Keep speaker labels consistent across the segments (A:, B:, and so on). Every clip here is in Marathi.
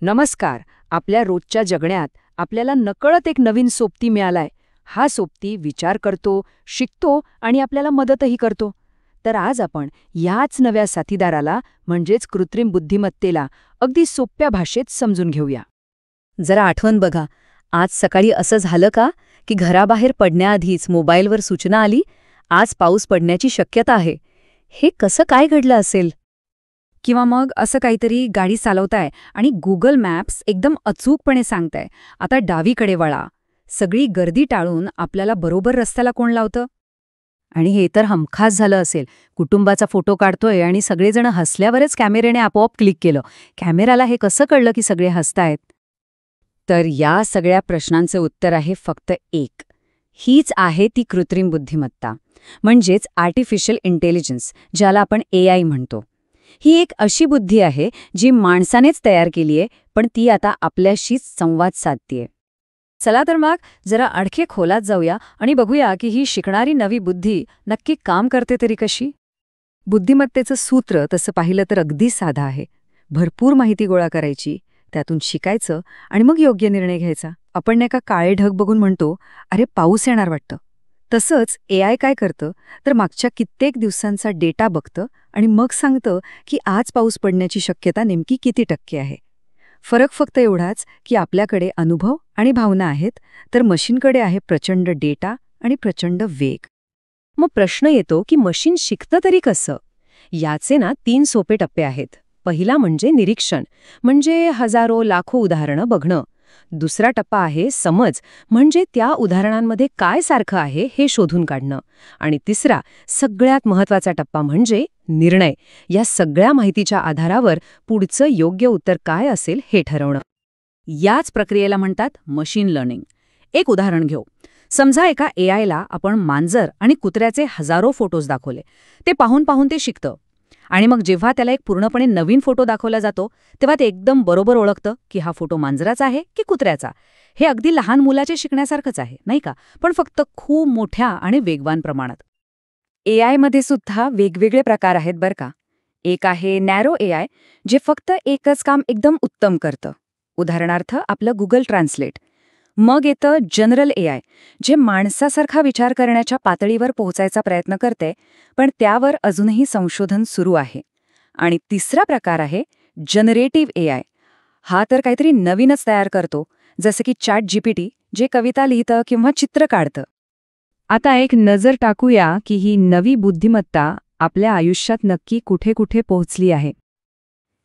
A: नमस्कार. आपल्या रोजच्या जगण्यात आपल्याला नकळत एक नवीन सोबती मिळालाय. हा सोबती विचार करतो, शिकतो आणि आपल्याला मदतही करतो. तर आज आपण याच नव्या साथीदाराला म्हणजेच कृत्रिम बुद्धिमत्तेला अगदी सोप्या भाषेत समजून घेऊया.
B: जरा आठवण बघा, आज सकाळी असं झालं का की घराबाहेर पडण्याआधीच मोबाईलवर सूचना आली, आज पाऊस पडण्याची शक्यता आहे. हे कसं काय घडलं असेल?
A: किंवा मग असं काहीतरी गाडी चालवताय आणि गुगल मॅप्स एकदम अचूकपणे सांगताय, आता डावीकडे वळा. सगळी गर्दी टाळून आपल्याला बरोबर रस्त्याला कोण लावतं?
B: आणि हे तर हमखास झालं असेल. कुटुंबाचा फोटो काढतोय आणि सगळेजण हसल्यावरच कॅमेऱ्याने आपोआप क्लिक केलं. कॅमेराला हे कसं कळलं की सगळे हसतायत?
A: तर या सगळ्या प्रश्नांचं उत्तर आहे फक्त एक. हीच आहे ती कृत्रिम बुद्धिमत्ता, म्हणजेच आर्टिफिशियल इंटेलिजन्स, ज्याला आपण AI म्हणतो. ही एक अशी बुद्धी आहे जी माणसानेच तयार केलीये, पण ती आता आपल्याशीच संवाद साधतीये. चला तर मग जरा आणखी खोलात जाऊया आणि बघूया की ही शिकणारी नवी बुद्धी नक्की काम करते तरी कशी. बुद्धिमत्तेचं सूत्र तसं पाहिलं तर अगदी साधं आहे. भरपूर माहिती गोळा करायची, त्यातून शिकायचं आणि मग योग्य निर्णय घ्यायचा. आपण नाही का काळे ढग बघून म्हणतो, अरे पाऊस येणार वाटतं. तसंच AI काय करतं तर मागच्या कित्येक दिवसांचा डेटा बघतं आणि मग सांगतं की आज पाऊस पडण्याची शक्यता नेमकी किती टक्के आहे. फरक फक्त एवढाच की आपल्याकडे अनुभव आणि भावना आहेत, तर मशीनकडे आहे प्रचंड डेटा आणि प्रचंड वेग.
B: मग प्रश्न येतो की मशीन शिकतं तरी कसं? याचे 3 सोपे टप्पे आहेत. पहिला म्हणजे निरीक्षण, म्हणजे हजारो लाखो उदाहरणं बघणं. दुसरा टप्पा आहे समज, म्हणजे त्या उदाहरणांमध्ये काय सारखं आहे हे शोधून काढणं. आणि तिसरा, सगळ्यात महत्त्वाचा टप्पा म्हणजे निर्णय. या सगळ्या माहितीच्या आधारावर पुढचं योग्य उत्तर काय असेल हे ठरवणं. याच प्रक्रियेला म्हणतात मशीन लर्निंग. एक उदाहरण घेऊ. समजा एका AIला आपण मांजर आणि कुत्र्याचे हजारो फोटोज दाखवले. ते पाहून पाहून ते शिकतं. आणि मग जेव्हा त्याला एक पूर्णपणे नवीन फोटो दाखवला जातो, तेव्हा ते एकदम बरोबर ओळखतं की हा फोटो मांजराचा आहे की कुत्र्याचा. हे अगदी लहान मुलाचे शिकण्यासारखंच आहे, नाही का? पण फक्त खूप मोठ्या आणि वेगवान प्रमाणात. AIमध्ये सुद्धा वेगवेगळे प्रकार आहेत बरं का. एक आहे नॅरो AI, जे फक्त एकच काम एकदम उत्तम करतं. उदाहरणार्थ आपलं गुगल ट्रान्सलेट. मग येतं जनरल AI, जे माणसासारखा विचार करण्याच्या पातळीवर पोहोचायचा प्रयत्न करते, पण त्यावर अजूनही संशोधन सुरू आहे. आणि तिसरा प्रकार आहे जनरेटिव्ह AI. हा तर काहीतरी नवीनच तयार करतो, जसं की ChatGPT, जे कविता लिहितं किंवा चित्र काढतं. आता एक नजर टाकूया की ही नवी बुद्धिमत्ता आपल्या आयुष्यात नक्की कुठे कुठे पोहोचली आहे.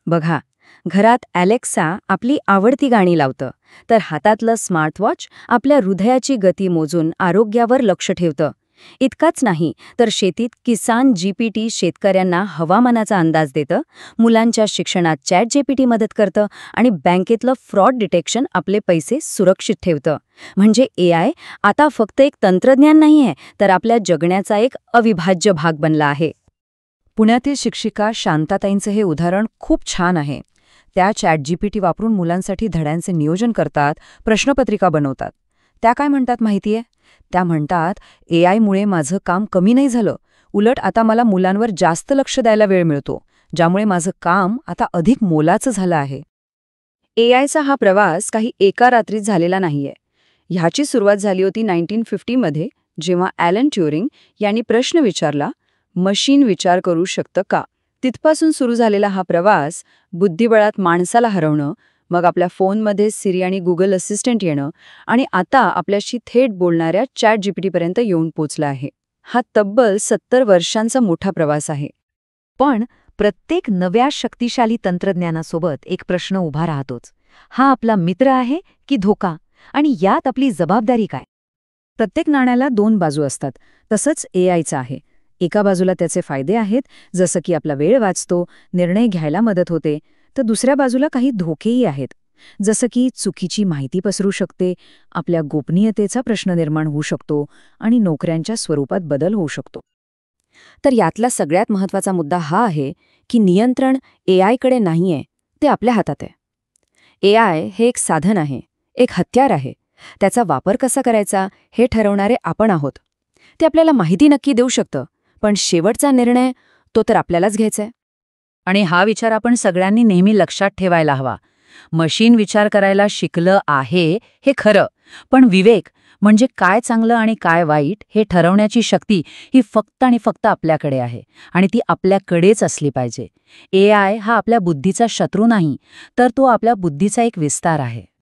B: बघा, घरात अलेक्सा आपली आवडती गाणी लावतं, तर हातातलं स्मार्टवॉच आपल्या हृदयाची गती मोजून आरोग्यावर लक्ष ठेवतं. इतकाच नाही तर शेतीत किसान GPT शेतकऱ्यांना हवामानाचा अंदाज देतं, मुलांच्या शिक्षणात ChatGPT मदत करतं आणि बँकेतलं फ्रॉड डिटेक्शन आपले पैसे सुरक्षित ठेवतं. म्हणजे AI आता फक्त एक तंत्रज्ञान नाहीये, तर आपल्या जगण्याचा एक अविभाज्य भाग बनला आहे. पुण्यातील शिक्षिका शांताताईंचं हे उदाहरण खूप छान आहे. त्या ChatGPT वापरून मुलांसाठी धड्यांचे नियोजन करतात, प्रश्नपत्रिका बनवतात. त्या काय म्हणतात माहितीये? त्या म्हणतात, AIमुळे माझं काम कमी नाही झालं, उलट आता मला मुलांवर जास्त लक्ष द्यायला वेळ मिळतो, ज्यामुळे माझं काम आता अधिक मोलाचं झालं आहे. AIचा हा प्रवास काही एका रात्रीत झालेला नाहीये. ह्याची सुरुवात झाली होती 1950 मध्ये, जेव्हा ॲलन ट्युरिंग यांनी प्रश्न विचारला, मशीन विचार करू शकतं का? तिथपासून सुरू झालेला हा प्रवास बुद्धिबळात माणसाला हरवणं, मग आपल्या फोनमध्ये सिरी आणि गुगल असिस्टंट येणं आणि आता आपल्याशी थेट बोलणाऱ्या ChatGPTपर्यंत येऊन पोचला आहे. हा तब्बल 70 वर्षांचा मोठा प्रवास आहे. पण प्रत्येक नव्या शक्तिशाली तंत्रज्ञानासोबत एक प्रश्न उभा राहतोच. हा आपला मित्र आहे की धोका? आणि यात आपली जबाबदारी काय?
A: प्रत्येक नाण्याला 2 बाजू असतात. तसंच AIचं आहे. एका बाजूला त्याचे फायदे आहेत, जसं की आपला वेळ वाचतो, निर्णय घ्यायला मदत होते, तर दुसऱ्या बाजूला काही धोकेही आहेत, जसं की चुकीची माहिती पसरू शकते, आपल्या गोपनीयतेचा प्रश्न निर्माण होऊ शकतो आणि नोकऱ्यांच्या स्वरूपात बदल होऊ शकतो. तर यातला सगळ्यात महत्त्वाचा मुद्दा हा आहे की नियंत्रण AIकडे नाहीये, ते आपल्या हातात आहे. AI हे एक साधन आहे, एक हत्यार आहे. त्याचा वापर कसा करायचा हे ठरवणारे आपण आहोत. ते आपल्याला माहिती नक्की देऊ शकतं, पण शेवटचा निर्णय तो तर आपल्यालाच घ्यायचा आहे. आणि हा विचार आपण सगळ्यांनी नेहमी लक्षात ठेवायला हवा. मशीन विचार करायला शिकलं आहे हे खरं, पण विवेक म्हणजे काय चांगलं आणि काय वाईट हे ठरवण्याची शक्ती ही फक्त आणि फक्त आपल्याकडे आहे आणि ती आपल्याकडेच असली पाहिजे. AI हा आपल्या बुद्धीचा शत्रू नाही, तर तो आपल्या बुद्धीचा एक विस्तार आहे.